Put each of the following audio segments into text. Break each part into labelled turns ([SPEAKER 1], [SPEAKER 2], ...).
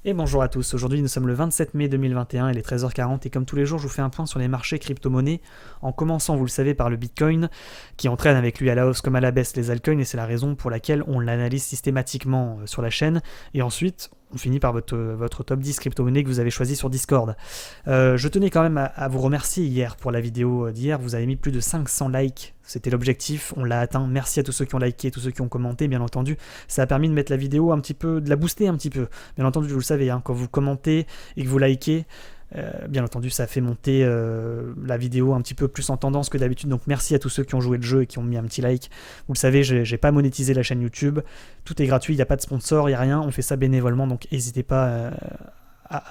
[SPEAKER 1] Et bonjour à tous, aujourd'hui nous sommes le 27 mai 2021, il est 13h40 et comme tous les jours je vous fais un point sur les marchés crypto-monnaies en commençant vous le savez par le Bitcoin qui entraîne avec lui à la hausse comme à la baisse les altcoins et c'est la raison pour laquelle on l'analyse systématiquement sur la chaîne et ensuite on finit par votre top 10 crypto-monnaies que vous avez choisi sur Discord. Je tenais quand même à vous remercier hier pour la vidéo d'hier, vous avez mis plus de 500 likes, c'était l'objectif, on l'a atteint, merci à tous ceux qui ont liké, tous ceux qui ont commenté bien entendu, ça a permis de mettre la vidéo un petit peu, de la booster un petit peu, bien entendu vous le savez, hein, quand vous commentez et que vous likez, bien entendu ça fait monter la vidéo un petit peu plus en tendance que d'habitude, donc merci à tous ceux qui ont joué le jeu et qui ont mis un petit like. Vous le savez, j'ai pas monétisé la chaîne YouTube, tout est gratuit, il n'y a pas de sponsor, il n'y a rien, on fait ça bénévolement, donc n'hésitez pas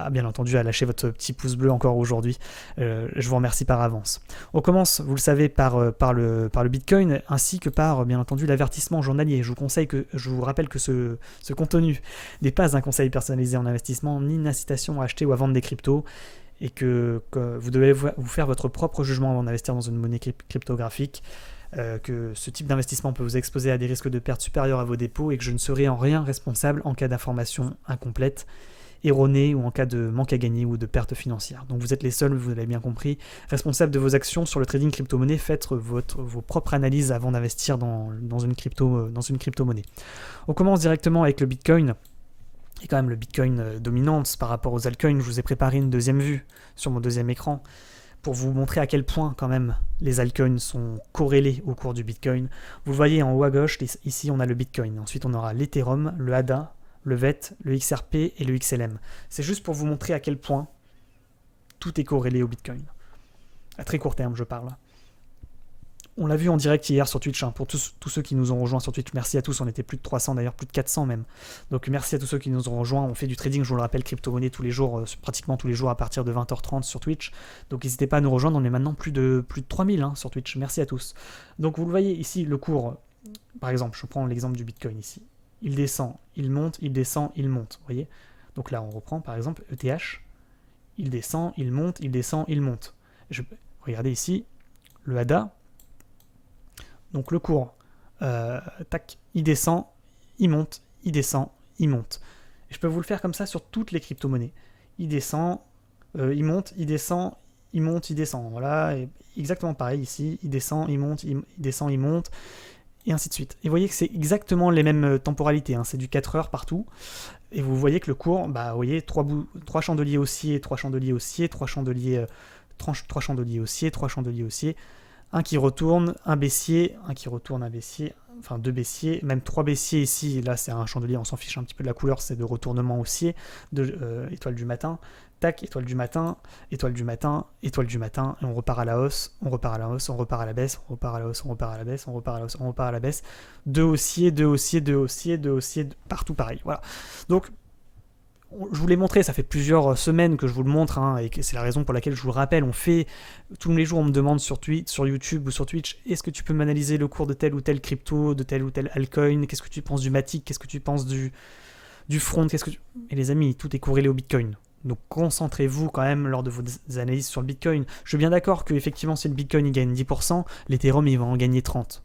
[SPEAKER 1] bien entendu à lâcher votre petit pouce bleu encore aujourd'hui, je vous remercie par avance. On commence, vous le savez, par le Bitcoin ainsi que par bien entendu l'avertissement journalier. Je vous rappelle que ce contenu n'est pas un conseil personnalisé en investissement ni une incitation à acheter ou à vendre des cryptos et que vous devez vous faire votre propre jugement avant d'investir dans une monnaie cryptographique. Que ce type d'investissement peut vous exposer à des risques de perte supérieurs à vos dépôts et que je ne serai en rien responsable en cas d'information incomplète, erronée ou en cas de manque à gagner ou de perte financière. Donc vous êtes les seuls, vous l'avez bien compris, responsables de vos actions sur le trading crypto-monnaie. Faites vos propres analyses avant d'investir dans une crypto-monnaie. On commence directement avec le Bitcoin. Et quand même le Bitcoin dominante par rapport aux altcoins. Je vous ai préparé une deuxième vue sur mon deuxième écran pour vous montrer à quel point quand même les altcoins sont corrélés au cours du Bitcoin. Vous le voyez en haut à gauche, ici on a le Bitcoin. Ensuite on aura l'Ethereum, le ADA, le VET, le XRP et le XLM. C'est juste pour vous montrer à quel point tout est corrélé au Bitcoin. À très court terme, je parle. On l'a vu en direct hier sur Twitch, hein, pour tous ceux qui nous ont rejoints sur Twitch. Merci à tous, on était plus de 300 d'ailleurs, plus de 400 même. Donc merci à tous ceux qui nous ont rejoints. On fait du trading, je vous le rappelle, crypto-monnaie tous les jours, pratiquement tous les jours à partir de 20h30 sur Twitch. Donc n'hésitez pas à nous rejoindre, on est maintenant plus de 3000 hein, sur Twitch. Merci à tous. Donc vous le voyez ici, le cours, par exemple, je prends l'exemple du Bitcoin ici. Il descend, il monte, il descend, il monte. Vous voyez ? Donc là, on reprend par exemple ETH. Il descend, il monte, il descend, il monte. Regardez ici, le ADA. Donc le cours, tac, il descend, il monte, il descend, il monte. Et je peux vous le faire comme ça sur toutes les crypto-monnaies. Il descend, il monte, il descend, il monte, il descend. Voilà, et exactement pareil ici. Il descend, il monte, il descend, il monte. Et ainsi de suite. Et vous voyez que c'est exactement les mêmes temporalités, hein, c'est du 4 heures partout. Et vous voyez que le cours, vous voyez, 3 chandeliers haussiers, 3 chandeliers haussiers, 3 chandeliers haussiers, 3 chandeliers haussiers, un qui retourne, un baissier, un qui retourne, un baissier, enfin 2 baissiers, même 3 baissiers ici, là c'est un chandelier, on s'en fiche un petit peu de la couleur, c'est de retournement haussier, étoile du matin, tac, étoile du matin, étoile du matin, étoile du matin, et on repart à la hausse, on repart à la hausse, on repart à la baisse, on repart à la hausse, on repart à la baisse, on repart à la hausse, on repart à la baisse, 2 haussiers, 2 haussiers, 2 haussiers, 2 haussiers, partout pareil, voilà. Donc, je vous l'ai montré, ça fait plusieurs semaines que je vous le montre, hein, et c'est la raison pour laquelle je vous le rappelle, on fait, tous les jours on me demande sur YouTube ou sur Twitch, est-ce que tu peux m'analyser le cours de tel ou tel crypto, de tel ou tel altcoin, qu'est-ce que tu penses du Matic, qu'est-ce que tu penses du Front, Et les amis, tout est corrélé au Bitcoin. Donc concentrez-vous quand même lors de vos analyses sur le Bitcoin. Je suis bien d'accord que effectivement si le Bitcoin il gagne 10%, l'Ethereum il va en gagner 30%.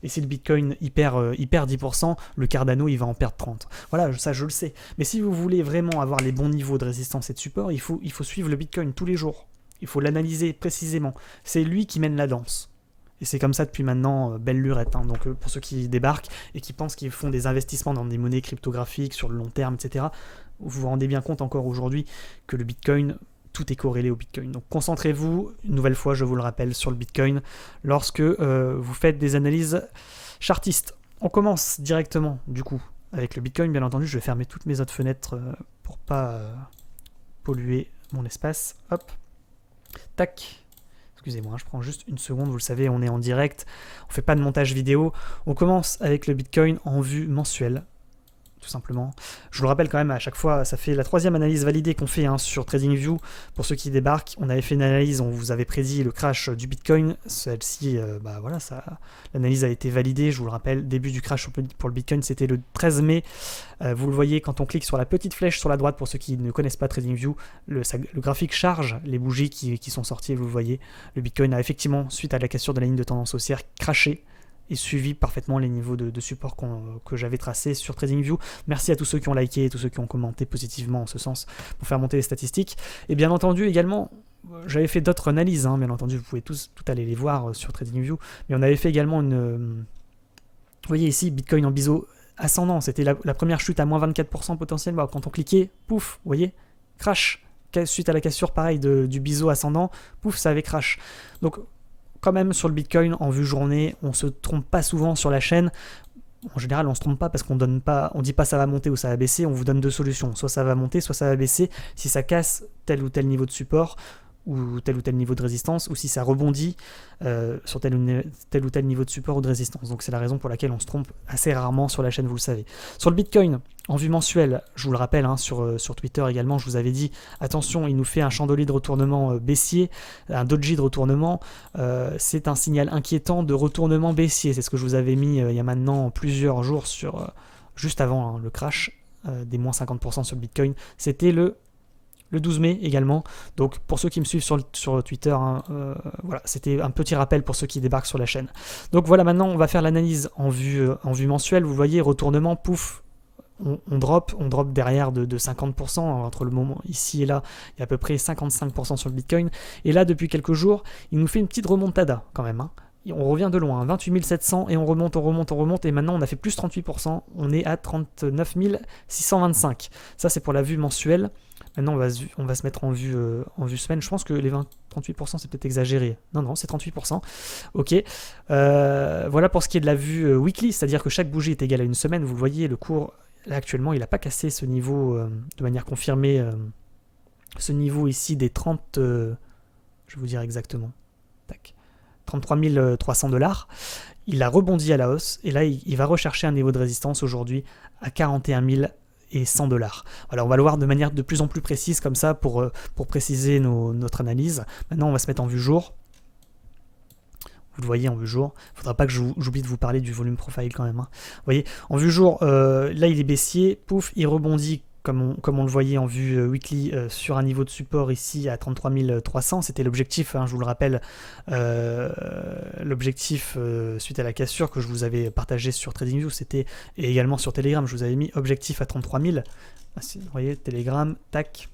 [SPEAKER 1] Et si le Bitcoin il perd 10%, le Cardano il va en perdre 30%. Voilà, ça je le sais. Mais si vous voulez vraiment avoir les bons niveaux de résistance et de support, il faut suivre le Bitcoin tous les jours. Il faut l'analyser précisément. C'est lui qui mène la danse. Et c'est comme ça depuis maintenant belle lurette. Hein. Donc pour ceux qui débarquent et qui pensent qu'ils font des investissements dans des monnaies cryptographiques sur le long terme, etc., vous vous rendez bien compte encore aujourd'hui que le Bitcoin, tout est corrélé au Bitcoin. Donc concentrez-vous, une nouvelle fois, je vous le rappelle, sur le Bitcoin lorsque vous faites des analyses chartistes. On commence directement, du coup, avec le Bitcoin. Bien entendu, je vais fermer toutes mes autres fenêtres pour pas polluer mon espace. Hop, tac. Excusez-moi, je prends juste une seconde, vous le savez, on est en direct, on fait pas de montage vidéo. On commence avec le Bitcoin en vue mensuelle, tout simplement. Je vous le rappelle quand même à chaque fois, ça fait la 3e analyse validée qu'on fait hein, sur TradingView. Pour ceux qui débarquent, on avait fait une analyse, on vous avait prédit le crash du Bitcoin. Celle-ci, voilà, l'analyse a été validée. Je vous le rappelle, début du crash pour le Bitcoin, c'était le 13 mai. Vous le voyez quand on clique sur la petite flèche sur la droite, pour ceux qui ne connaissent pas TradingView, le graphique charge les bougies qui sont sorties, vous le voyez. Le Bitcoin a effectivement, suite à la cassure de la ligne de tendance haussière, crashé. et suivi parfaitement les niveaux de support que j'avais tracés sur TradingView. Merci à tous ceux qui ont liké, tous ceux qui ont commenté positivement en ce sens pour faire monter les statistiques. Et bien entendu également, j'avais fait d'autres analyses, bien entendu vous pouvez tout aller les voir sur TradingView, mais on avait fait également vous voyez ici Bitcoin en biseau ascendant, c'était la première chute à moins 24% potentiellement, quand on cliquait, pouf, vous voyez, crash, suite à la cassure pareil du biseau ascendant, pouf, ça avait crash. Donc quand même sur le Bitcoin en vue journée, on se trompe pas souvent sur la chaîne. En général, on se trompe pas parce qu'on dit pas ça va monter ou ça va baisser, on vous donne deux solutions, soit ça va monter, soit ça va baisser. Si ça casse tel ou tel niveau de support, ou tel niveau de résistance, ou si ça rebondit sur tel ou tel niveau de support ou de résistance. Donc c'est la raison pour laquelle on se trompe assez rarement sur la chaîne, vous le savez. Sur le Bitcoin, en vue mensuelle, je vous le rappelle, sur Twitter également, je vous avais dit, attention, il nous fait un chandelier de retournement baissier, un doji de retournement, c'est un signal inquiétant de retournement baissier, c'est ce que je vous avais mis il y a maintenant plusieurs jours, juste avant le crash des moins 50% sur le Bitcoin, c'était le 12 mai également, donc pour ceux qui me suivent sur Twitter, voilà, c'était un petit rappel pour ceux qui débarquent sur la chaîne. Donc voilà, maintenant on va faire l'analyse en vue mensuelle, vous voyez, retournement, pouf, on drop derrière de 50%, entre le moment ici et là, il y a à peu près 55% sur le Bitcoin, et là depuis quelques jours, il nous fait une petite remontada quand même, On revient de loin, 28 700 et on remonte, et maintenant on a fait plus 38%, on est à 39 625. Ça c'est pour la vue mensuelle. Maintenant on va se mettre en vue semaine. Je pense que les 38% c'est peut-être exagéré. Non, c'est 38%. Ok. Voilà pour ce qui est de la vue weekly, c'est-à-dire que chaque bougie est égale à une semaine. Vous le voyez, le cours, là actuellement, il n'a pas cassé ce niveau de manière confirmée. Ce niveau ici des 30... je vais vous dire exactement. Tac. 33 300 $. Il a rebondi à la hausse et là il va rechercher un niveau de résistance aujourd'hui à 41 100 $. Voilà, on va le voir de manière de plus en plus précise comme ça pour préciser notre analyse. Maintenant on va se mettre en vue jour. Vous le voyez en vue jour. Il ne faudra pas que j'oublie de vous parler du volume profile quand même. Vous voyez, en vue jour, là il est baissier, pouf, il rebondit comme on le voyait en vue weekly sur un niveau de support ici à 33 300, c'était l'objectif, je vous le rappelle, l'objectif suite à la cassure que je vous avais partagé sur TradingView, c'était, et également sur Telegram, je vous avais mis objectif à 33 000, vous voyez, Telegram, tac,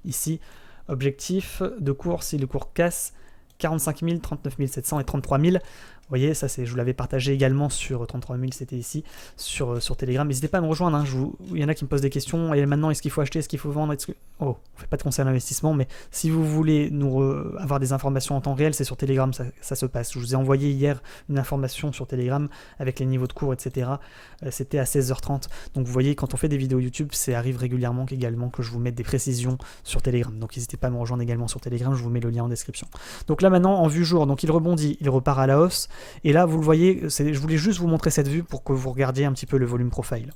[SPEAKER 1] ici, objectif de cours, si le cours casse, 45 000, 39 700 et 33 000. Vous voyez, ça je vous l'avais partagé également sur 33 000, c'était ici, sur Telegram. N'hésitez pas à me rejoindre, il y en a qui me posent des questions, et maintenant est-ce qu'il faut acheter, est-ce qu'il faut vendre, Oh, on ne fait pas de conseil à l'investissement, mais si vous voulez avoir des informations en temps réel, c'est sur Telegram, ça se passe. Je vous ai envoyé hier une information sur Telegram avec les niveaux de cours, etc. C'était à 16h30, donc vous voyez, quand on fait des vidéos YouTube, ça arrive régulièrement également que je vous mette des précisions sur Telegram, donc n'hésitez pas à me rejoindre également sur Telegram, je vous mets le lien en description. Donc là maintenant, en vue jour, donc il rebondit, il repart à la hausse, et là, vous le voyez, je voulais juste vous montrer cette vue pour que vous regardiez un petit peu le volume profile.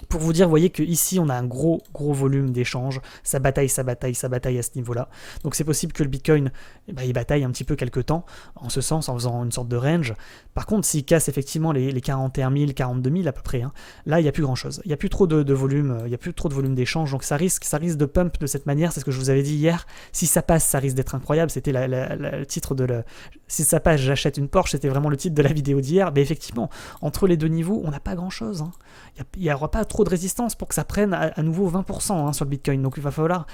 [SPEAKER 1] Pour vous dire, vous voyez qu'ici, on a un gros volume d'échanges. Ça bataille à ce niveau-là. Donc c'est possible que le Bitcoin, il bataille un petit peu quelques temps, en ce sens, en faisant une sorte de range. Par contre, s'il casse effectivement les 41 000, 42 000 à peu près, là, il n'y a plus grand-chose. Il n'y a plus trop de volume, il n'y a plus trop de volume d'échanges. Donc ça risque de pump de cette manière. C'est ce que je vous avais dit hier. Si ça passe, ça risque d'être incroyable. C'était le titre si ça passe, j'achète une Porsche. C'était vraiment le titre de la vidéo d'hier. Mais effectivement, entre les deux niveaux, on n'a pas grand-chose. Il n'y aura pas trop de résistance pour que ça prenne à nouveau 20% sur le Bitcoin. Donc il va falloir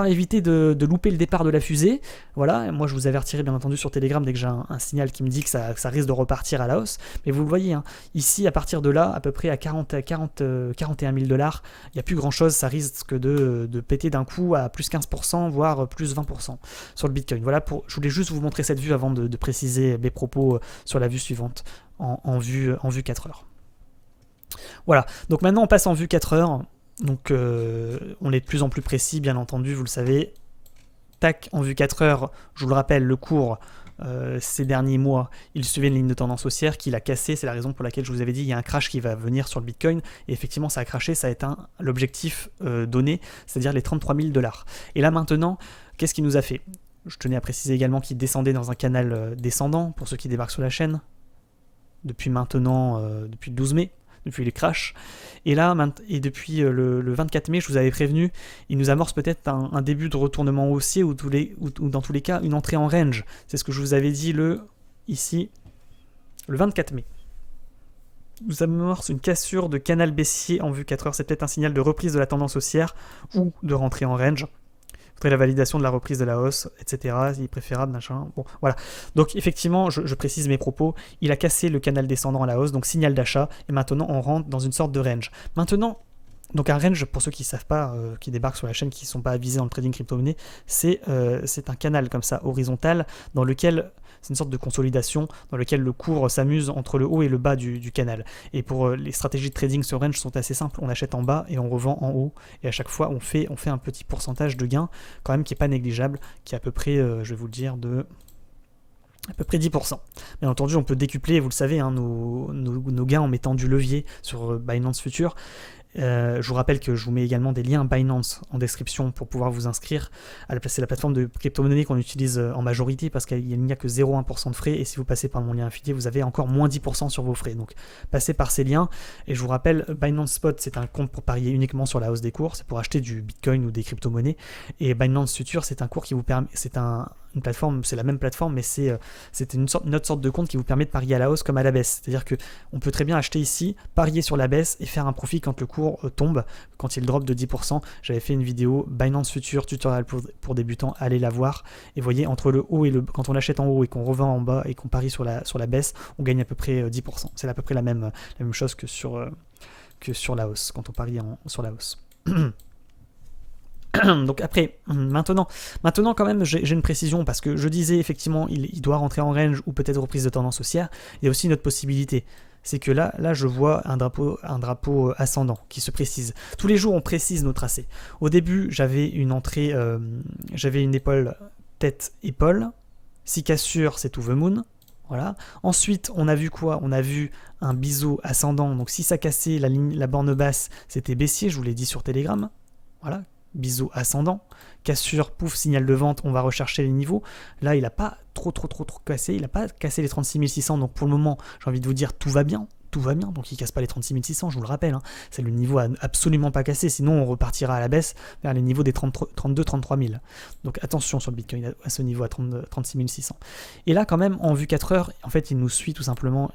[SPEAKER 1] éviter de louper le départ de la fusée. Voilà, moi je vous avertirai bien entendu sur Telegram dès que j'ai un signal qui me dit que ça risque de repartir à la hausse. Mais vous le voyez, ici à partir de là, à peu près à 41 000 $, il n'y a plus grand chose, ça risque de péter d'un coup à plus 15%, voire plus 20% sur le Bitcoin. Voilà, je voulais juste vous montrer cette vue avant de préciser mes propos sur la vue suivante en vue 4 heures. Voilà, donc maintenant on passe en vue 4 heures, donc on est de plus en plus précis bien entendu, vous le savez. Tac, en vue 4 heures, je vous le rappelle, le cours ces derniers mois, il suivait une ligne de tendance haussière qu'il a cassée, c'est la raison pour laquelle je vous avais dit il y a un crash qui va venir sur le Bitcoin, et effectivement ça a crashé, ça a atteint l'objectif donné, c'est-à-dire les 33 000 $. Et là maintenant, qu'est-ce qu'il nous a fait? Je tenais à préciser également qu'il descendait dans un canal descendant, pour ceux qui débarquent sur la chaîne, depuis maintenant, depuis le 12 mai, depuis les crashs, et là, depuis le 24 mai, je vous avais prévenu, il nous amorce peut-être un début de retournement haussier, ou dans tous les cas, une entrée en range. C'est ce que je vous avais dit ici, Le 24 mai. Nous amorce une cassure de canal baissier en vue 4 heures. C'est peut-être un signal de reprise de la tendance haussière ou de rentrée en range. Il faudrait la validation de la reprise de la hausse, etc. Il est préférable, machin. Bon, voilà. Donc, effectivement, je précise mes propos. Il a cassé le canal descendant à la hausse, donc signal d'achat. Et maintenant, on rentre dans une sorte de range. Maintenant, donc un range, pour ceux qui ne savent pas, qui débarquent sur la chaîne, qui ne sont pas avisés dans le trading crypto-monnaie, c'est un canal comme ça, horizontal, dans lequel c'est une sorte de consolidation, dans lequel le cours s'amuse entre le haut et le bas du canal. Et pour les stratégies de trading sur range sont assez simples, on achète en bas et on revend en haut, et à chaque fois on fait un petit pourcentage de gain, quand même qui n'est pas négligeable, qui est à peu près, je vais vous le dire, de à peu près 10%. Bien entendu, on peut décupler, vous le savez, hein, nos gains en mettant du levier sur Binance Future. Je vous rappelle que je vous mets également des liens Binance en description pour pouvoir vous inscrire. C'est la plateforme de crypto-monnaie qu'on utilise en majorité parce qu'il n'y a que 0,1% de frais, et si vous passez par mon lien affilié, vous avez encore moins 10% sur vos frais. Donc passez par ces liens, et je vous rappelle, Binance Spot, c'est un compte pour parier uniquement sur la hausse des cours, c'est pour acheter du Bitcoin ou des crypto-monnaies, et Binance Future, c'est un cours qui vous permet, une plateforme, c'est la même plateforme, mais c'est une autre sorte de compte qui vous permet de parier à la hausse comme à la baisse. C'est-à-dire qu'on peut très bien acheter ici, parier sur la baisse et faire un profit quand le cours tombe, quand il drop de 10%. J'avais fait une vidéo Binance Future tutoriel pour débutants, allez la voir. Et vous voyez, entre le haut et quand on achète en haut et qu'on revend en bas et qu'on parie sur la baisse, on gagne à peu près 10%. C'est à peu près la même chose que sur la hausse, quand on parie sur la hausse. Donc après, maintenant quand même, j'ai une précision, parce que je disais effectivement, il doit rentrer en range ou peut-être reprise de tendance haussière. Il y a aussi une autre possibilité, c'est que là je vois un drapeau ascendant qui se précise. Tous les jours, on précise nos tracés. Au début, j'avais une entrée, j'avais une épaule, tête-épaule. Si cassure, c'est to the moon. Voilà. Ensuite, on a vu quoi? On a vu un biseau ascendant. Donc si ça cassait la borne basse, c'était baissier, je vous l'ai dit sur Telegram. Voilà. Biseau ascendant, cassure, pouf, signal de vente, on va rechercher les niveaux. Là, il n'a pas trop cassé, il n'a pas cassé les 36 600, donc pour le moment, j'ai envie de vous dire, tout va bien, donc il ne casse pas les 36 600, je vous le rappelle, hein. C'est le niveau à absolument pas casser, sinon on repartira à la baisse vers les niveaux des 32-33 000. Donc attention sur le Bitcoin à ce niveau à 36 600. Et là, quand même, en vue 4 heures, en fait, il nous suit tout simplement,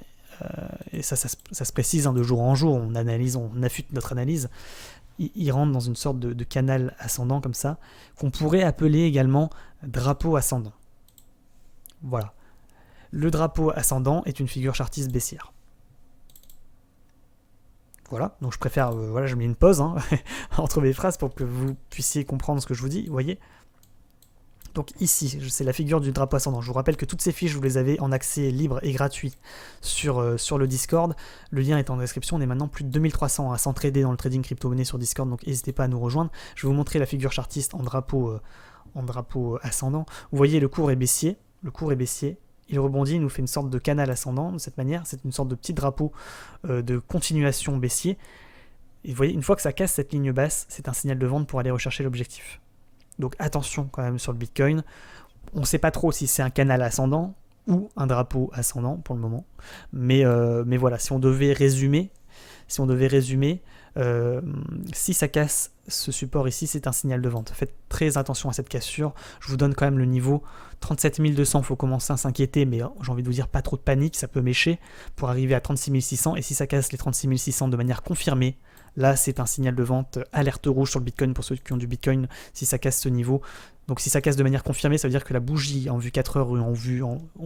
[SPEAKER 1] et ça se précise, hein, de jour en jour, on affûte notre analyse. Il rentre dans une sorte de canal ascendant comme ça, qu'on pourrait appeler également drapeau ascendant. Voilà. Le drapeau ascendant est une figure chartiste baissière. Voilà, donc je préfère, je mets une pause entre mes phrases pour que vous puissiez comprendre ce que je vous dis, vous voyez. Donc ici, c'est la figure du drapeau ascendant. Je vous rappelle que toutes ces fiches, vous les avez en accès libre et gratuit sur le Discord. Le lien est en description. On est maintenant plus de 2300 à s'entraider dans le trading crypto-monnaie sur Discord, donc n'hésitez pas à nous rejoindre. Je vais vous montrer la figure chartiste en drapeau ascendant. Vous voyez, le cours est baissier. Il rebondit, il nous fait une sorte de canal ascendant de cette manière. C'est une sorte de petit drapeau de continuation baissier. Et vous voyez, une fois que ça casse cette ligne basse, c'est un signal de vente pour aller rechercher l'objectif. Donc attention quand même sur le Bitcoin. On ne sait pas trop si c'est un canal ascendant ou un drapeau ascendant pour le moment. Mais voilà, si on devait résumer, si ça casse ce support ici, c'est un signal de vente. Faites très attention à cette cassure. Je vous donne quand même le niveau 37 200. Il faut commencer à s'inquiéter, mais j'ai envie de vous dire pas trop de panique, ça peut mécher pour arriver à 36 600. Et si ça casse les 36 600 de manière confirmée, là, c'est un signal de vente, alerte rouge sur le Bitcoin pour ceux qui ont du Bitcoin si ça casse ce niveau. Donc si ça casse de manière confirmée, ça veut dire que la bougie en vue 4 heures ou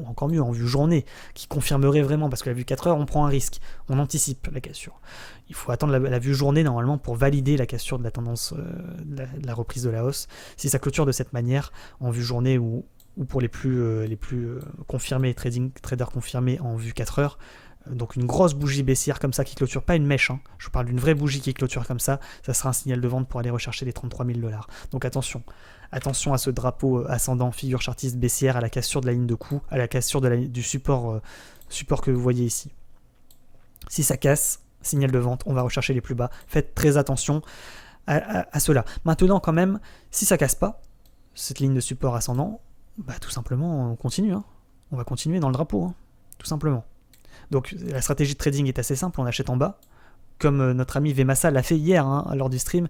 [SPEAKER 1] encore mieux en vue journée, qui confirmerait vraiment, parce que la vue 4 heures, on prend un risque, on anticipe la cassure. Il faut attendre la vue journée normalement pour valider la cassure de la tendance, de la reprise de la hausse. Si ça clôture de cette manière, en vue journée ou pour les plus confirmés, traders confirmés en vue 4 heures, donc une grosse bougie baissière comme ça qui clôture, pas une mèche, je parle d'une vraie bougie qui clôture comme ça sera un signal de vente pour aller rechercher les 33 000 $. Donc attention à ce drapeau ascendant, figure chartiste baissière, à la cassure de la ligne de coup, à la cassure du support que vous voyez ici. Si ça casse, signal de vente, on va rechercher les plus bas. Faites très attention à cela. Maintenant quand même, si ça casse pas, cette ligne de support ascendant, tout simplement on continue. On va continuer dans le drapeau, tout simplement. Donc la stratégie de trading est assez simple, on achète en bas, comme notre ami Vemassa l'a fait hier lors du stream.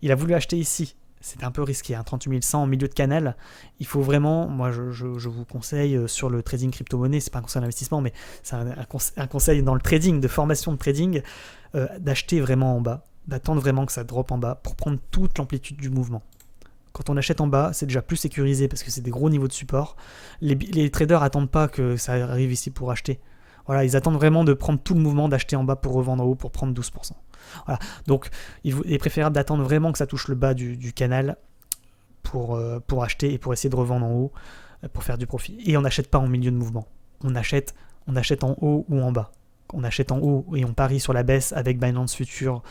[SPEAKER 1] Il a voulu acheter ici, c'est un peu risqué, hein. 38 100 en milieu de canal, il faut vraiment, moi je vous conseille sur le trading crypto-monnaie, c'est pas un conseil d'investissement, mais c'est un conseil dans le trading, de formation de trading, d'acheter vraiment en bas, d'attendre vraiment que ça drop en bas pour prendre toute l'amplitude du mouvement. Quand on achète en bas, c'est déjà plus sécurisé parce que c'est des gros niveaux de support. Les traders attendent pas que ça arrive ici pour acheter. Voilà, ils attendent vraiment de prendre tout le mouvement, d'acheter en bas pour revendre en haut pour prendre 12%. Voilà, donc il est préférable d'attendre vraiment que ça touche le bas du canal pour acheter et pour essayer de revendre en haut pour faire du profit. Et on n'achète pas en milieu de mouvement. On achète en haut ou en bas. On achète en haut et on parie sur la baisse avec Binance Future.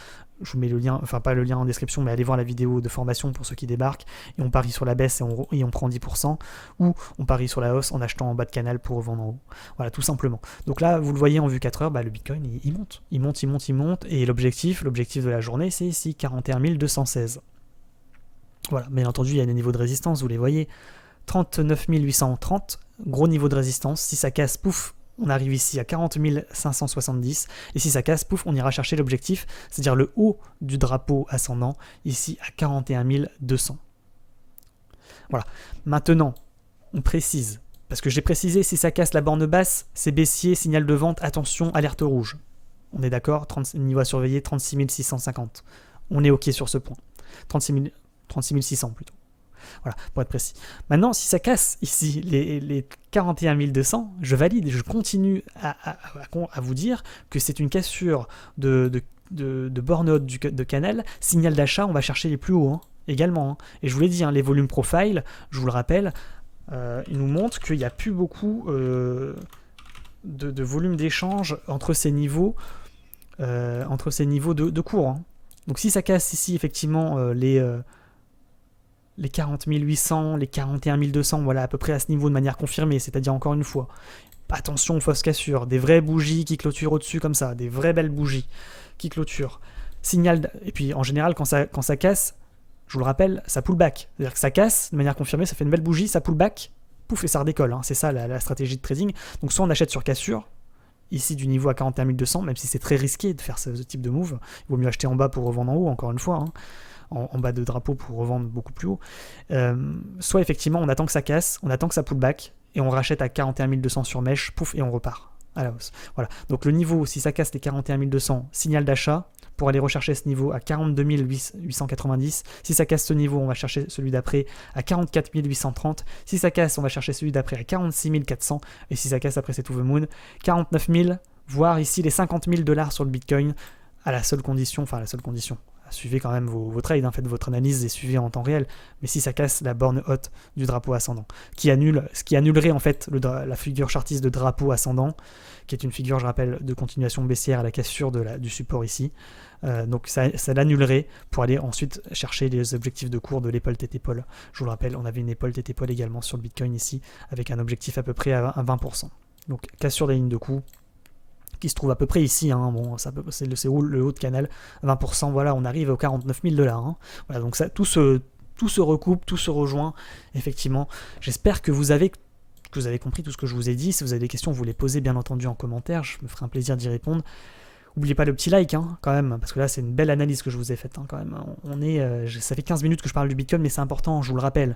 [SPEAKER 1] Je vous mets le lien, enfin pas le lien en description, mais allez voir la vidéo de formation pour ceux qui débarquent. Et on parie sur la baisse et on prend 10%. Ou on parie sur la hausse en achetant en bas de canal pour revendre en haut. Voilà, tout simplement. Donc là, vous le voyez en vue 4 heures, le Bitcoin, il monte. Il monte. Et l'objectif de la journée, c'est ici, 41 216. Voilà, bien entendu, il y a des niveaux de résistance, vous les voyez. 39 830, gros niveau de résistance. Si ça casse, pouf, on arrive ici à 40 570, et si ça casse, pouf, on ira chercher l'objectif, c'est-à-dire le haut du drapeau ascendant, ici à 41 200. Voilà. Maintenant, on précise, parce que j'ai précisé, si ça casse la borne basse, c'est baissier, signal de vente, attention, alerte rouge. On est d'accord, niveau à surveiller, 36 650. On est OK sur ce point. 36 600 plutôt. Voilà, pour être précis. Maintenant, si ça casse ici les 41 200, je valide et je continue à vous dire que c'est une cassure de borne haute de canal. Signal d'achat, on va chercher les plus hauts également. Et je vous l'ai dit, les volumes profile, je vous le rappelle, ils nous montrent qu'il n'y a plus beaucoup de volume d'échange entre ces niveaux, de cours. Donc si ça casse ici, effectivement, les 40 800, les 41 200, voilà, à peu près à ce niveau de manière confirmée, c'est-à-dire encore une fois, attention aux fausses cassures, des vraies bougies qui clôturent au-dessus comme ça, des vraies belles bougies qui clôturent. Et puis en général, quand ça casse, je vous le rappelle, ça pull back. C'est-à-dire que ça casse de manière confirmée, ça fait une belle bougie, ça pull back, pouf, et ça redécolle. C'est ça la stratégie de trading. Donc soit on achète sur cassure, ici du niveau à 41 200, même si c'est très risqué de faire ce type de move, il vaut mieux acheter en bas pour revendre en haut, encore une fois, en bas de drapeau pour revendre beaucoup plus haut. Soit effectivement on attend que ça casse, on attend que ça pull back et on rachète à 41 200 sur mèche, pouf, et on repart à la hausse. Voilà. Donc le niveau, si ça casse les 41 200, signal d'achat pour aller rechercher ce niveau à 42 890. Si ça casse ce niveau, on va chercher celui d'après à 44 830. Si ça casse, on va chercher celui d'après à 46 400. Et si ça casse après, c'est to the moon, 49 000, voire ici les 50 000 $ sur le Bitcoin, à la seule condition, suivez quand même vos trades, faites votre analyse et suivez en temps réel, mais si ça casse la borne haute du drapeau ascendant, ce qui annulerait en fait la figure chartiste de drapeau ascendant, qui est une figure, je rappelle, de continuation baissière à la cassure du support ici, donc ça l'annulerait pour aller ensuite chercher les objectifs de cours de l'épaule tête-épaule. Je vous le rappelle, on avait une épaule tête-épaule également sur le Bitcoin ici, avec un objectif à peu près à 20%. Donc cassure des lignes de coût, qui se trouve à peu près ici, c'est le haut de canal, 20%, voilà, on arrive aux 49 000 $. Voilà, donc ça, tout se recoupe, tout se rejoint, effectivement. J'espère que vous avez compris tout ce que je vous ai dit. Si vous avez des questions, vous les posez bien entendu en commentaire, je me ferai un plaisir d'y répondre. N'oubliez pas le petit like, quand même, parce que là, c'est une belle analyse que je vous ai faite, quand même. Ça fait 15 minutes que je parle du Bitcoin, mais c'est important, je vous le rappelle.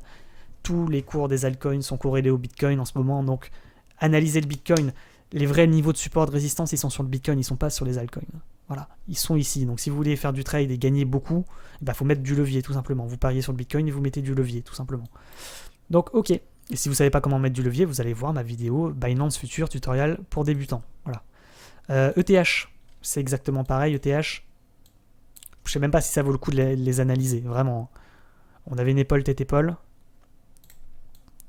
[SPEAKER 1] Tous les cours des altcoins sont corrélés au Bitcoin en ce moment, donc analysez le Bitcoin. Les vrais niveaux de support de résistance, ils sont sur le Bitcoin, ils ne sont pas sur les altcoins. Voilà, ils sont ici. Donc si vous voulez faire du trade et gagner beaucoup, il faut mettre du levier, tout simplement. Vous pariez sur le Bitcoin et vous mettez du levier, tout simplement. Donc ok. Et si vous ne savez pas comment mettre du levier, vous allez voir ma vidéo Binance Future tutoriel pour débutants. Voilà. ETH, c'est exactement pareil. ETH, je ne sais même pas si ça vaut le coup de les analyser, vraiment. On avait une épaule tête-épaule.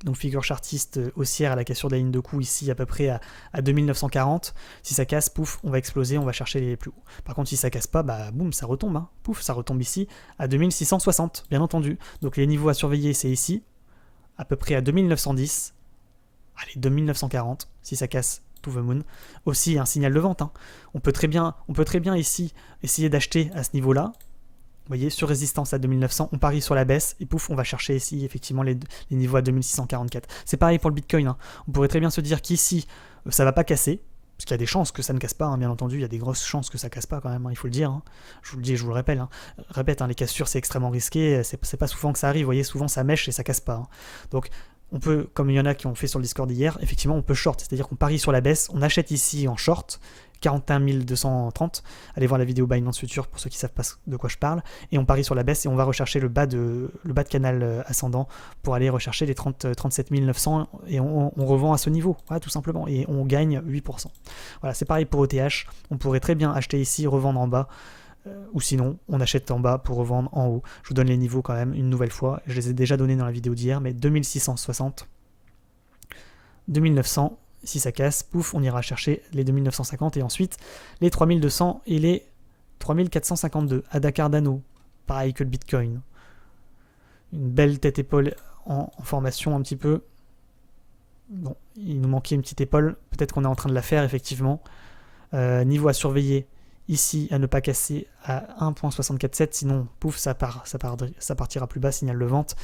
[SPEAKER 1] Donc figure chartiste haussière à la cassure de la ligne de coût ici à peu près à 2940. Si ça casse, pouf, on va exploser, on va chercher les plus hauts. Par contre si ça casse pas, boum, ça retombe. Pouf, ça retombe ici à 2660, bien entendu. Donc les niveaux à surveiller, c'est ici, à peu près à 2910. Allez, 2940, si ça casse, to the moon. Aussi un signal de vente. On peut très bien ici essayer d'acheter à ce niveau-là. Vous voyez, sur résistance à 2900, on parie sur la baisse et pouf, on va chercher ici effectivement les niveaux à 2644. C'est pareil pour le Bitcoin. On pourrait très bien se dire qu'ici, ça va pas casser Parce qu'il y a des chances que ça ne casse pas, hein, bien entendu, il y a des grosses chances que ça casse pas quand même, hein, il faut le dire. Hein. Je vous le dis et je vous le répète. Les cassures c'est extrêmement risqué, c'est pas souvent que ça arrive, vous voyez, souvent ça mèche et ça casse pas. Hein. Donc on peut, comme il y en a qui ont fait sur le Discord hier, effectivement on peut short, c'est-à-dire qu'on parie sur la baisse, on achète ici en short, 41 230, allez voir la vidéo Binance Future pour ceux qui savent pas de quoi je parle, et on parie sur la baisse et on va rechercher le bas de canal ascendant pour aller rechercher les 37 900 et on revend à ce niveau, voilà, tout simplement, et on gagne 8%. Voilà, c'est pareil pour ETH, on pourrait très bien acheter ici, revendre en bas, ou sinon on achète en bas pour revendre en haut. Je vous donne les niveaux quand même une nouvelle fois, je les ai déjà donnés dans la vidéo d'hier, mais 2660, 2900, si ça casse, pouf, on ira chercher les 2950 et ensuite les 3200 et les 3452 à Cardano, pareil que le Bitcoin. Une belle tête-épaule en formation un petit peu. Bon, il nous manquait une petite épaule, peut-être qu'on est en train de la faire effectivement. Niveau à surveiller, ici à ne pas casser à 1.647, sinon pouf, ça partira plus bas, signal de vente.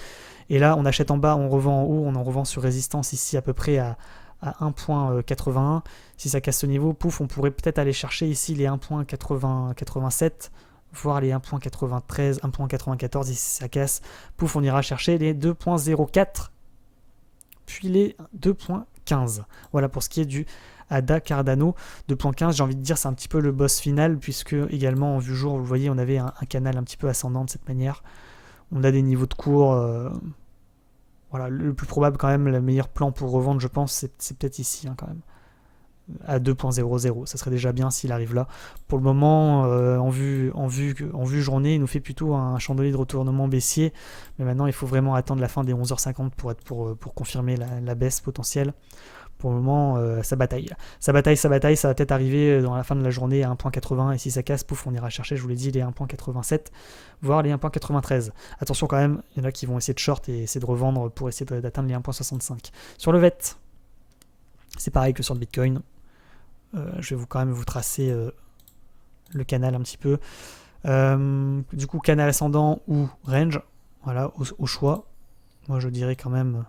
[SPEAKER 1] Et là, on achète en bas, on revend en haut, on en revend sur résistance ici à peu près à 1.81. Si ça casse ce niveau, pouf, on pourrait peut-être aller chercher ici les 1.87, voire les 1.93, 1.94. Et si ça casse, pouf, on ira chercher les 2.04, puis les 2.15. Voilà pour ce qui est du ADA Cardano 2.15. J'ai envie de dire c'est un petit peu le boss final, puisque également en vue jour, vous voyez, on avait un canal un petit peu ascendant de cette manière. On a des niveaux de cours. Voilà, le plus probable quand même, le meilleur plan pour revendre, je pense, c'est peut-être ici, hein, quand même. À 2.00, ça serait déjà bien s'il arrive là. Pour le moment, en vue journée, il nous fait plutôt un chandelier de retournement baissier. Mais maintenant, il faut vraiment attendre la fin des 11h50 pour confirmer la baisse potentielle. Pour le moment, ça bataille. Ça va peut-être arriver dans la fin de la journée à 1.80, et si ça casse, pouf, on ira chercher, je vous l'ai dit, les 1.87, voire les 1.93. Attention quand même, il y en a qui vont essayer de short et essayer de revendre pour essayer d'atteindre les 1.65. Sur le VET, c'est pareil que sur le Bitcoin. Je vais quand même vous tracer le canal un petit peu. Du coup, canal ascendant ou range, voilà, au choix. Moi, je dirais quand même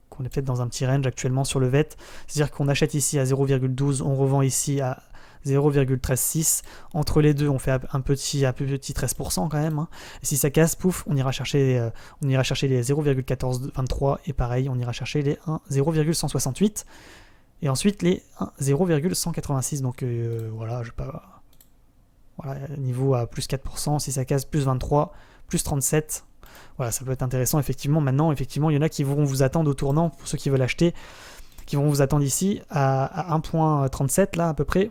[SPEAKER 1] qu'on est peut-être dans un petit range actuellement sur le VET, c'est-à-dire qu'on achète ici à 0,12, on revend ici à 0,136, entre les deux on fait un petit 13% quand même, hein. Et si ça casse, pouf, on ira chercher les 0,1423 et pareil, on ira chercher les 0,168 et ensuite les 0,186, donc voilà, je vais pas... Voilà, niveau à plus 4%, si ça casse, plus 23, plus 37. Voilà, ça peut être intéressant, effectivement. Maintenant, effectivement, il y en a qui vont vous attendre au tournant, pour ceux qui veulent acheter, qui vont vous attendre ici à 1.37, là, à peu près,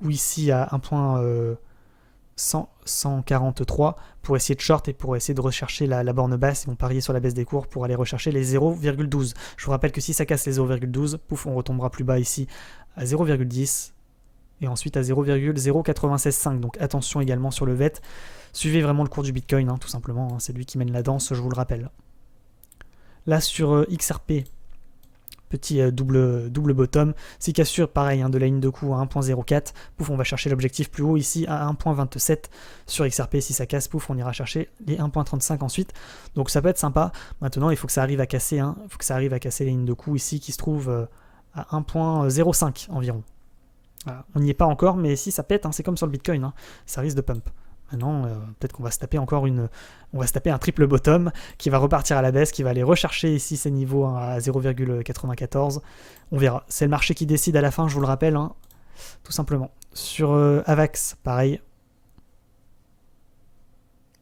[SPEAKER 1] ou ici à 1.143, pour essayer de short et pour essayer de rechercher la borne basse. Ils vont parier sur la baisse des cours pour aller rechercher les 0,12. Je vous rappelle que si ça casse les 0,12, pouf, on retombera plus bas ici à 0,10, et ensuite à 0,0965. Donc attention également sur le VET. Suivez vraiment le cours du Bitcoin, hein, tout simplement. Hein, c'est lui qui mène la danse, je vous le rappelle. Là sur XRP, petit double bottom. Si cassure, pareil, hein, de la ligne de coup à 1.04. Pouf, on va chercher l'objectif plus haut ici à 1.27 sur XRP. Si ça casse, pouf, on ira chercher les 1.35 ensuite. Donc ça peut être sympa. Maintenant, il faut que ça arrive à casser. Hein, il faut que ça arrive à casser les lignes de coup ici qui se trouvent à 1.05 environ. Voilà. On n'y est pas encore, mais si ça pète, hein, c'est comme sur le Bitcoin, hein, ça risque de pump. Maintenant, peut-être qu'on va se taper on va se taper un triple bottom qui va repartir à la baisse, qui va aller rechercher ici ces niveaux, hein, à 0,94. On verra. C'est le marché qui décide à la fin, je vous le rappelle, hein, tout simplement. Sur Avax, pareil.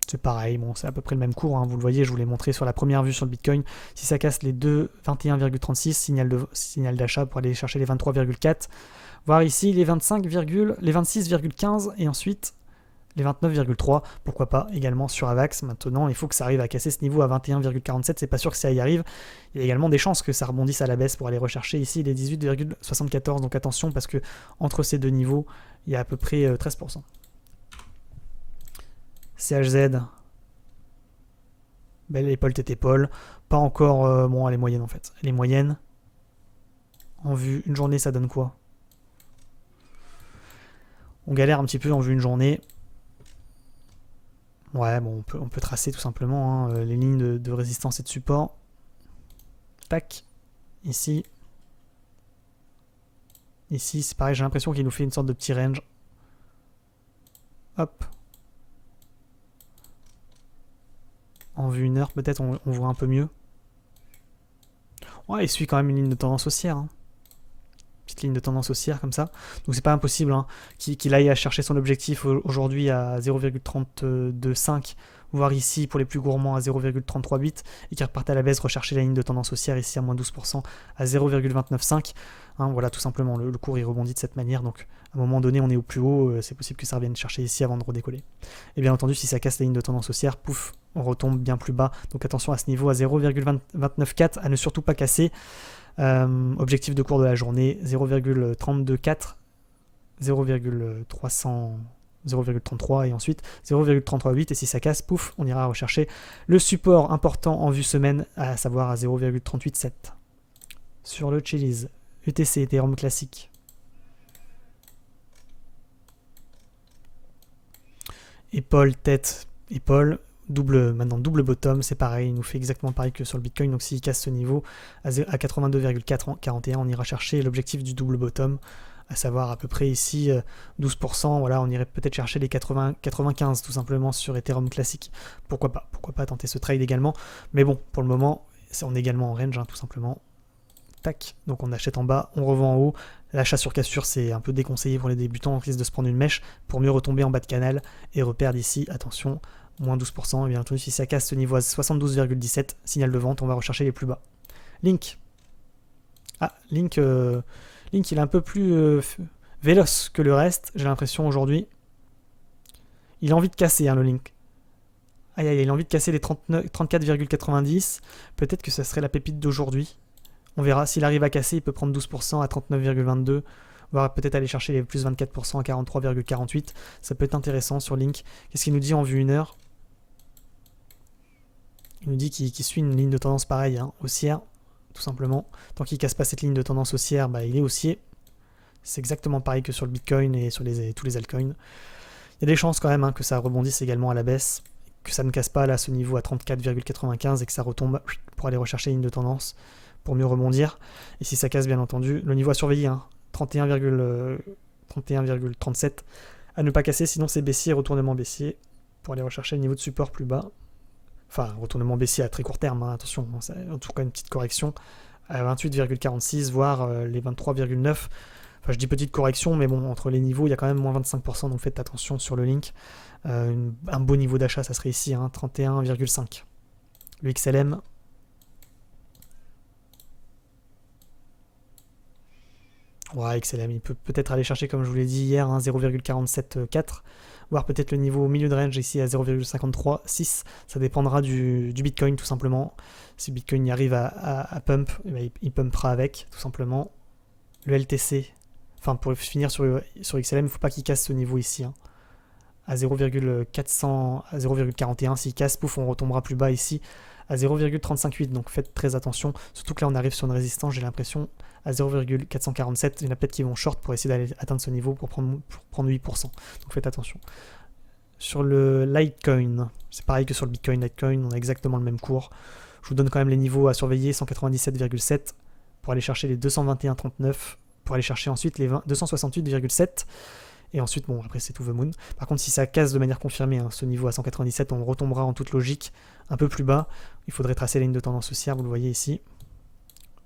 [SPEAKER 1] C'est pareil, bon, c'est à peu près le même cours, hein, vous le voyez, je vous l'ai montré sur la première vue sur le Bitcoin. Si ça casse les 21,36, signal d'achat pour aller chercher les 23,4. Voir ici les 26,15 et ensuite les 29,3, pourquoi pas également sur Avax. Maintenant, il faut que ça arrive à casser ce niveau à 21,47, c'est pas sûr que ça y arrive. Il y a également des chances que ça rebondisse à la baisse pour aller rechercher ici les 18,74, donc attention parce que entre ces deux niveaux, il y a à peu près 13%. CHZ, belle épaule tête épaule, pas encore, bon elle est moyenne en fait, elle est moyenne. En vue, une journée ça donne quoi? On galère un petit peu en vue une journée. Ouais, bon, on peut tracer tout simplement, hein, les lignes de résistance et de support. Tac, ici. Ici, c'est pareil, j'ai l'impression qu'il nous fait une sorte de petit range. Hop. En vue 1 heure, peut-être, on voit un peu mieux. Ouais, il suit quand même une ligne de tendance haussière. Hein. Petite ligne de tendance haussière comme ça. Donc c'est pas impossible hein, qu'il aille à chercher son objectif aujourd'hui à 0,325, voire ici pour les plus gourmands à 0,338, et qu'il reparte à la baisse rechercher la ligne de tendance haussière ici à moins 12% à 0,295. Hein, voilà, tout simplement, le cours il rebondit de cette manière. Donc à un moment donné, on est au plus haut, c'est possible que ça revienne chercher ici avant de redécoller. Et bien entendu, si ça casse la ligne de tendance haussière, pouf, on retombe bien plus bas. Donc attention à ce niveau à 0,294 à ne surtout pas casser. Objectif de cours de la journée 0,324, 0,33 et ensuite 0,338, et si ça casse, pouf, on ira rechercher le support important en vue semaine, à savoir à 0,387. Sur le Chiliz, UTC, Ethereum classique. Épaule, tête, épaule. Maintenant double bottom, c'est pareil, il nous fait exactement pareil que sur le Bitcoin, donc s'il casse ce niveau à 82,41, on ira chercher l'objectif du double bottom, à savoir à peu près ici 12%, voilà, on irait peut-être chercher les 95 tout simplement sur Ethereum classique. Pourquoi pas tenter ce trade également, mais bon, pour le moment, on est également en range, hein, tout simplement. Tac, donc on achète en bas, on revend en haut. L'achat sur cassure, c'est un peu déconseillé pour les débutants, on risque de se prendre une mèche pour mieux retomber en bas de canal et reperdre ici, attention, moins 12%, et bien entendu si ça casse ce niveau à 72,17, signal de vente, on va rechercher les plus bas. Link. Ah, Link il est un peu plus véloce que le reste, j'ai l'impression aujourd'hui. Il a envie de casser hein, le Link. Aïe aïe, il a envie de casser les 34,90, peut-être que ça serait la pépite d'aujourd'hui. On verra, s'il arrive à casser, il peut prendre 12% à 39,22, voire peut-être aller chercher les plus 24% à 43,48. Ça peut être intéressant sur Link. Qu'est-ce qu'il nous dit en vue 1 heure? Il nous dit qu'il suit une ligne de tendance pareille, hein, haussière, tout simplement. Tant qu'il ne casse pas cette ligne de tendance haussière, bah, il est haussier. C'est exactement pareil que sur le Bitcoin et sur tous les altcoins. Il y a des chances quand même hein, que ça rebondisse également à la baisse, que ça ne casse pas là ce niveau à 34,95 et que ça retombe pour aller rechercher une ligne de tendance pour mieux rebondir. Et si ça casse, bien entendu, le niveau à surveiller, hein, 31,37 à ne pas casser, sinon c'est baissier, retournement baissier, pour aller rechercher le niveau de support plus bas. Enfin, retournement baissier à très court terme, hein, attention, en tout cas une petite correction à 28,46, voire les 23,9. Enfin, je dis petite correction, mais bon, entre les niveaux, il y a quand même moins 25%, donc faites attention sur le Link. Un beau niveau d'achat, ça serait ici, hein, 31,5. Le XLM. Ouais, XLM, il peut peut-être aller chercher, comme je vous l'ai dit hier, hein, 0,474, voire peut-être le niveau au milieu de range ici à 0,536. Ça dépendra du Bitcoin, tout simplement. Si Bitcoin y arrive à pump, il pumpera avec, tout simplement. Le LTC, enfin pour finir sur XLM, il ne faut pas qu'il casse ce niveau ici, hein, à 0,41. S'il casse, pouf, on retombera plus bas ici à 0,358, donc faites très attention, surtout que là on arrive sur une résistance, j'ai l'impression, à 0,447, il y en a peut-être qui vont short pour essayer d'aller atteindre ce niveau pour prendre 8%, donc faites attention. Sur le Litecoin, c'est pareil que sur le Bitcoin, Litecoin, on a exactement le même cours, je vous donne quand même les niveaux à surveiller, 197,7 pour aller chercher les 221,39, pour aller chercher ensuite les 268,7, et ensuite, bon, après c'est to the moon. Par contre, si ça casse de manière confirmée, hein, ce niveau à 197, on retombera en toute logique un peu plus bas. Il faudrait tracer la ligne de tendance haussière, vous le voyez ici.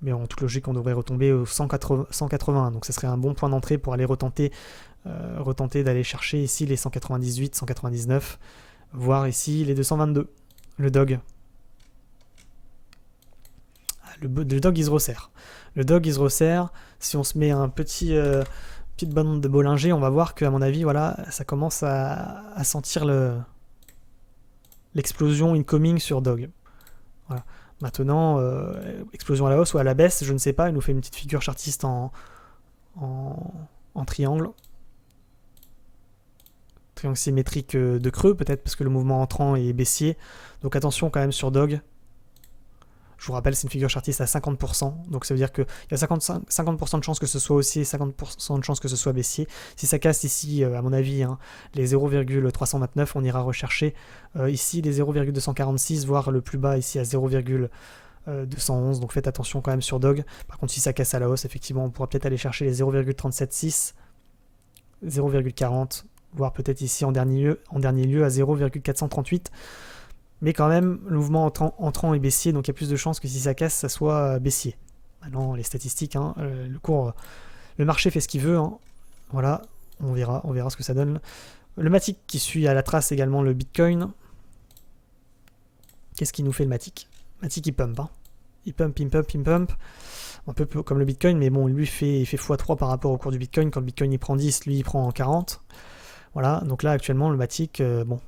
[SPEAKER 1] Mais en toute logique, on devrait retomber au 180. Donc ça serait un bon point d'entrée pour aller retenter d'aller chercher ici les 198, 199, voire ici les 222. Le dog. Le dog, il se resserre. Le dog, il se resserre. Si on se met un petite bande de Bollinger, on va voir que, à mon avis, voilà, ça commence à sentir l'explosion incoming sur Dog. Voilà. Maintenant, explosion à la hausse ou à la baisse, je ne sais pas, il nous fait une petite figure chartiste en triangle. Triangle symétrique de creux, peut-être parce que le mouvement entrant est baissier. Donc attention quand même sur Dog. Je vous rappelle, c'est une figure chartiste à 50%, donc ça veut dire qu'il y a 50% de chances que ce soit haussier, 50% de chances que ce soit baissier. Si ça casse ici, à mon avis, hein, les 0,329, on ira rechercher ici les 0,246, voire le plus bas ici à 0,3 211, donc faites attention quand même sur Dog. Par contre, si ça casse à la hausse, effectivement, on pourra peut-être aller chercher les 0,376, 0,40, voire peut-être ici en dernier lieu à 0,438. Mais quand même, le mouvement entrant est baissier, donc il y a plus de chances que si ça casse, ça soit baissier. Maintenant, les statistiques, hein, le marché fait ce qu'il veut. Hein. Voilà, on verra ce que ça donne. Le Matic qui suit à la trace également le Bitcoin. Qu'est-ce qui nous fait le Matic? Matic il pump, hein. Il pump. Un peu comme le Bitcoin, mais bon, lui il fait x3 par rapport au cours du Bitcoin. Quand le Bitcoin il prend 10, lui il prend 40. Voilà, donc là actuellement le Matic, bon,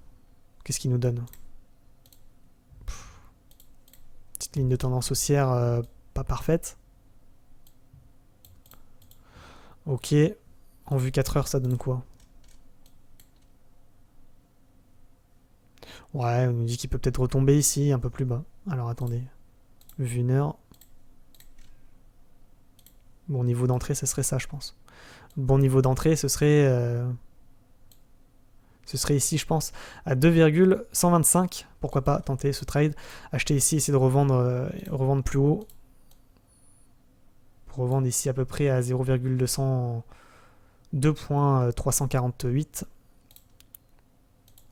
[SPEAKER 1] qu'est-ce qu'il nous donne? Petite ligne de tendance haussière pas parfaite. Ok, en vue 4 heures ça donne quoi? Ouais, on nous dit qu'il peut peut-être retomber ici, un peu plus bas. Alors attendez, vue 1 heure. Bon niveau d'entrée, ce serait ça, je pense. Bon niveau d'entrée, ce serait ici, je pense, à 2,125. Pourquoi pas tenter ce trade. Acheter ici, essayer de revendre plus haut. Pour revendre ici à peu près à 2.348.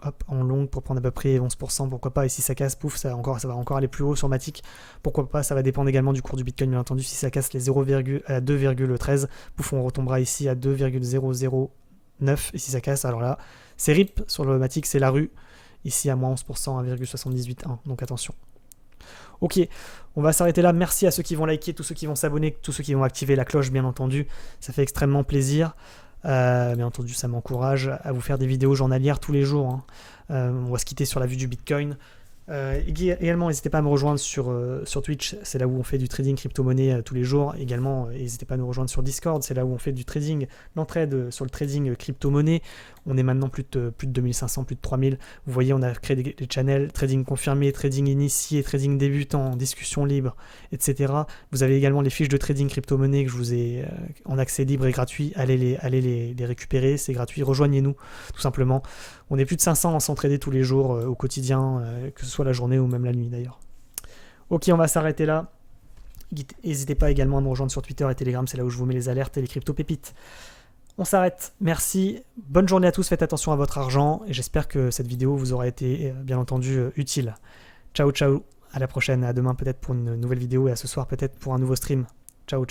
[SPEAKER 1] Hop, en long pour prendre à peu près 11%, pourquoi pas. Et si ça casse, pouf, ça va encore aller plus haut sur Matic. Pourquoi pas, ça va dépendre également du cours du Bitcoin, bien entendu. Si ça casse les 2,13, pouf, on retombera ici à 2,009. Et si ça casse, alors là, c'est RIP sur le Matic, c'est la rue. Ici à moins 11%, 1,781. Donc attention. Ok, on va s'arrêter là. Merci à ceux qui vont liker, tous ceux qui vont s'abonner, tous ceux qui vont activer la cloche, bien entendu. Ça fait extrêmement plaisir. Bien entendu, ça m'encourage à vous faire des vidéos journalières tous les jours. Hein. On va se quitter sur la vue du Bitcoin. Également, n'hésitez pas à me rejoindre sur Twitch, c'est là où on fait du trading crypto-monnaie tous les jours. Également, n'hésitez pas à nous rejoindre sur Discord, c'est là où on fait du trading, l'entraide sur le trading crypto-monnaie. On est maintenant plus de 2500, plus de 3000. Vous voyez, on a créé des channels, trading confirmé, trading initié, trading débutant, discussion libre, etc. Vous avez également les fiches de trading crypto-monnaie que je vous ai en accès libre et gratuit. Allez les récupérer, c'est gratuit. Rejoignez-nous, tout simplement. On est plus de 500 à s'entraider tous les jours au quotidien, que ce soit la journée ou même la nuit d'ailleurs. Ok, on va s'arrêter là. N'hésitez pas également à me rejoindre sur Twitter et Telegram, c'est là où je vous mets les alertes et les crypto-pépites. On s'arrête, merci, bonne journée à tous, faites attention à votre argent et j'espère que cette vidéo vous aura été bien entendu utile. Ciao, à la prochaine, à demain peut-être pour une nouvelle vidéo et à ce soir peut-être pour un nouveau stream. Ciao.